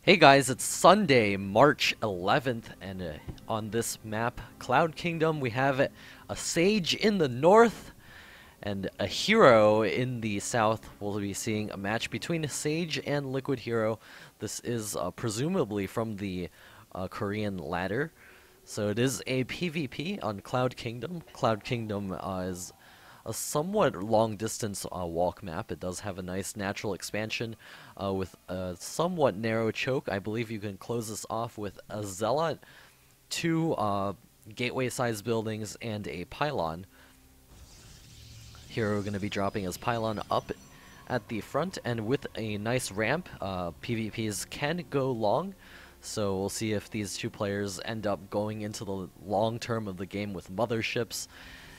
Hey guys, it's Sunday, March 11th, and on this map, Cloud Kingdom, we have a sage in the north and a hero in the south. We'll be seeing a match between a sage and liquid hero. This is presumably from the Korean ladder. So it is a PvP on Cloud Kingdom. Cloud Kingdom is a somewhat long distance walk map. It does have a nice natural expansion with a somewhat narrow choke. I believe you can close this off with a zealot, two gateway sized buildings, and a pylon. Hero going to be dropping his pylon up at the front, and with a nice ramp, PvPs can go long. So we'll see if these two players end up going into the long term of the game with motherships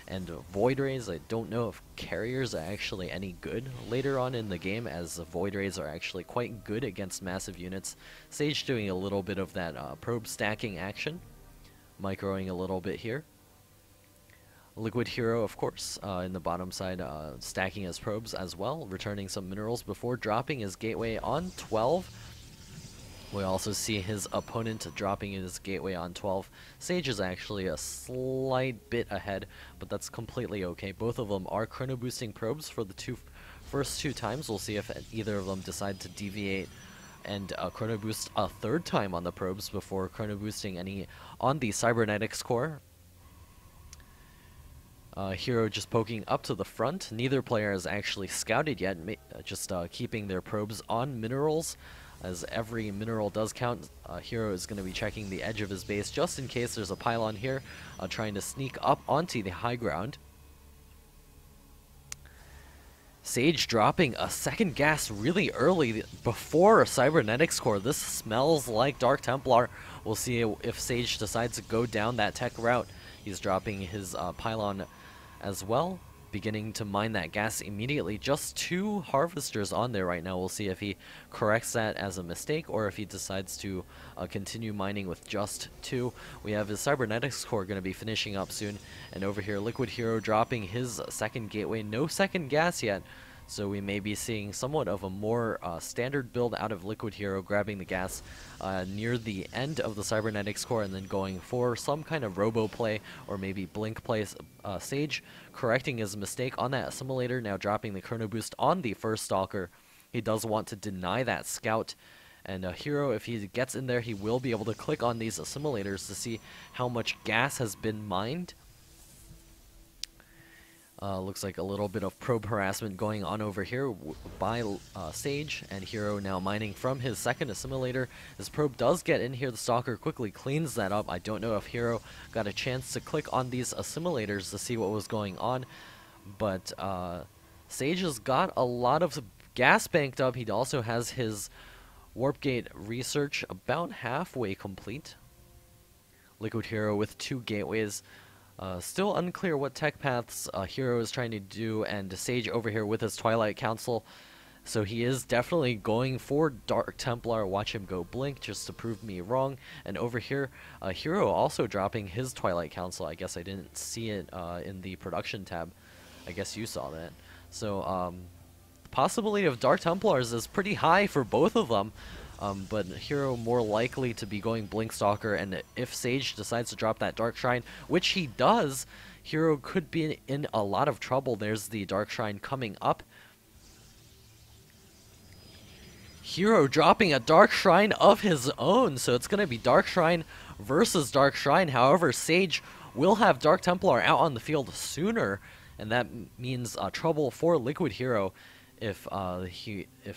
and void rays. I don't know if carriers are actually any good later on in the game, as void rays are actually quite good against massive units. Sage doing a little bit of that probe stacking action, microing a little bit here. Liquid hero, of course, in the bottom side, stacking his probes as well, returning some minerals before dropping his gateway on 12. We also see his opponent dropping his gateway on 12. Sage is actually a slight bit ahead, but that's completely okay. Both of them are chrono boosting probes for the first two times. We'll see if either of them decide to deviate and chrono boost a third time on the probes before chrono boosting any on the cybernetics core. Hero just poking up to the front. Neither player has actually scouted yet, just keeping their probes on minerals, as every mineral does count. Hero is going to be checking the edge of his base just in case there's a pylon here, trying to sneak up onto the high ground. Sage dropping a second gas really early before a cybernetics core. This smells like Dark Templar. We'll see if Sage decides to go down that tech route. He's dropping his pylon as well, beginning to mine that gas immediately. Just two harvesters on there right now. We'll see if he corrects that as a mistake or if he decides to continue mining with just two. We have his cybernetics core going to be finishing up soon, and over here Liquid Hero dropping his second gateway. No second gas yet, so we may be seeing somewhat of a more standard build out of Liquid Hero, grabbing the gas near the end of the cybernetics core and then going for some kind of robo play or maybe blink play. Sage correcting his mistake on that assimilator, now dropping the chrono boost on the first stalker. He does want to deny that scout, and Hero, if he gets in there, he will be able to click on these assimilators to see how much gas has been mined. Looks like a little bit of probe harassment going on over here by Sage, and Hero now mining from his second assimilator. His probe does get in here. The stalker quickly cleans that up. I don't know if Hero got a chance to click on these assimilators to see what was going on, but Sage has got a lot of gas banked up. He also has his warp gate research about halfway complete. Liquid Hero with two gateways. Still unclear what tech paths Hero is trying to do, and Sage over here with his Twilight Council. So he is definitely going for Dark Templar. Watch him go blink just to prove me wrong. And over here, Hero also dropping his Twilight Council. I guess I didn't see it in the production tab. I guess you saw that. So the possibility of Dark Templars is pretty high for both of them. But Hero more likely to be going Blink Stalker, and if Sage decides to drop that Dark Shrine, which he does, Hero could be in a lot of trouble. There's the Dark Shrine coming up. Hero dropping a Dark Shrine of his own, so it's going to be Dark Shrine versus Dark Shrine. However, Sage will have Dark Templar out on the field sooner, and that means trouble for Liquid Hero. If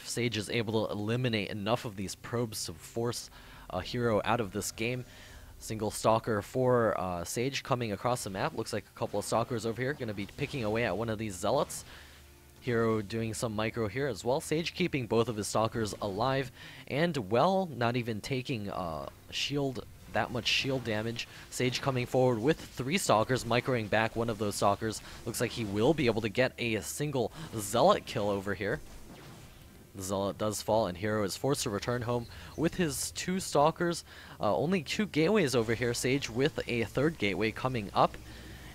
Sage is able to eliminate enough of these probes to force Hero out of this game. Single stalker for Sage coming across the map. Looks like a couple of stalkers over here going to be picking away at one of these zealots. Hero doing some micro here as well. Sage keeping both of his stalkers alive and, well, not even taking that much shield damage. Sage coming forward with three stalkers, microing back one of those stalkers. Looks like he will be able to get a single zealot kill over here. The zealot does fall, and Hero is forced to return home with his two stalkers. Only two gateways over here. Sage with a third gateway coming up,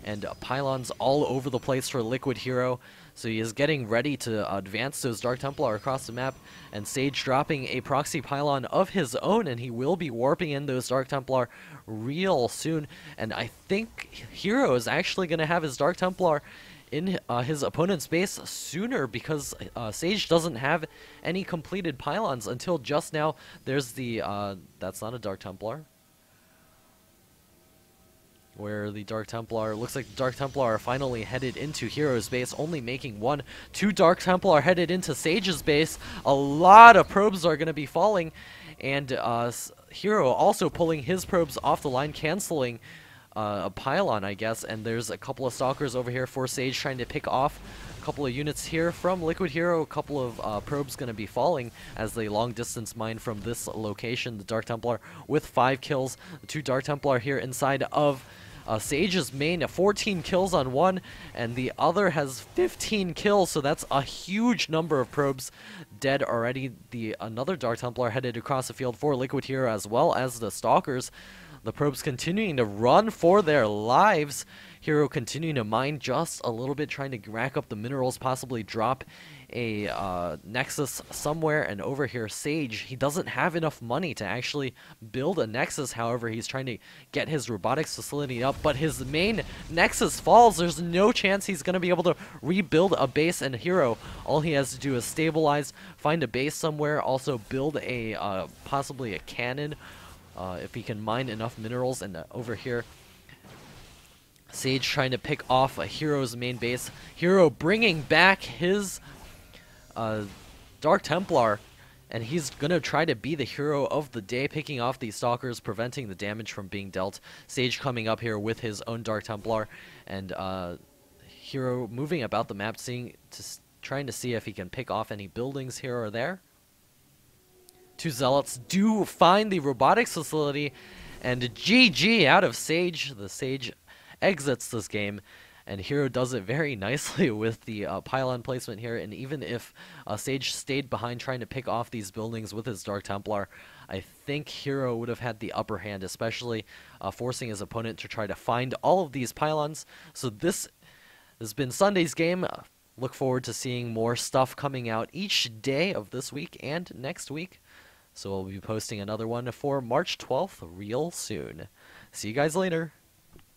and pylons all over the place for Liquid Hero. So he is getting ready to advance those Dark Templar across the map, and Sage dropping a proxy pylon of his own, and he will be warping in those Dark Templar real soon. And I think Hero is actually going to have his Dark Templar in his opponent's base sooner, because Sage doesn't have any completed pylons until just now. There's the, that's not a Dark Templar. Where the Dark Templar, looks like the Dark Templar are finally headed into Hero's base, only making one. 2 Dark Templar headed into Sage's base. A lot of probes are going to be falling, and Hero also pulling his probes off the line, canceling a pylon, I guess. And there's a couple of Stalkers over here for Sage trying to pick off a couple of units here from Liquid Hero. A couple of probes going to be falling as they long distance mine from this location. The Dark Templar with 5 kills. The 2 Dark Templar here inside of Sage's main, 14 kills on one, and the other has 15 kills, so that's a huge number of probes dead already. Another Dark Templar headed across the field for Liquid Hero, as well as the Stalkers. The probes continuing to run for their lives. Hero continuing to mine just a little bit, trying to rack up the minerals, possibly drop a Nexus somewhere. And over here, Sage, he doesn't have enough money to actually build a Nexus. However, he's trying to get his robotics facility up, but his main Nexus falls. There's no chance he's going to be able to rebuild a base. And Hero, all he has to do is stabilize, find a base somewhere, also build a possibly a cannon if he can mine enough minerals. And over here, Sage trying to pick off a Hero's main base. Hero bringing back his Dark Templar, and he's gonna try to be the hero of the day, picking off these Stalkers, preventing the damage from being dealt. Sage coming up here with his own Dark Templar, and Hero moving about the map, trying to see if he can pick off any buildings here or there. 2 Zealots do find the robotics facility, and GG out of Sage. The Sage exits this game, and Hero does it very nicely with the pylon placement here. And even if Sage stayed behind trying to pick off these buildings with his Dark Templar, I think Hero would have had the upper hand, especially forcing his opponent to try to find all of these pylons. So this has been Sunday's game. Look forward to seeing more stuff coming out each day of this week and next week. So we'll be posting another one for March 12th real soon. See you guys later.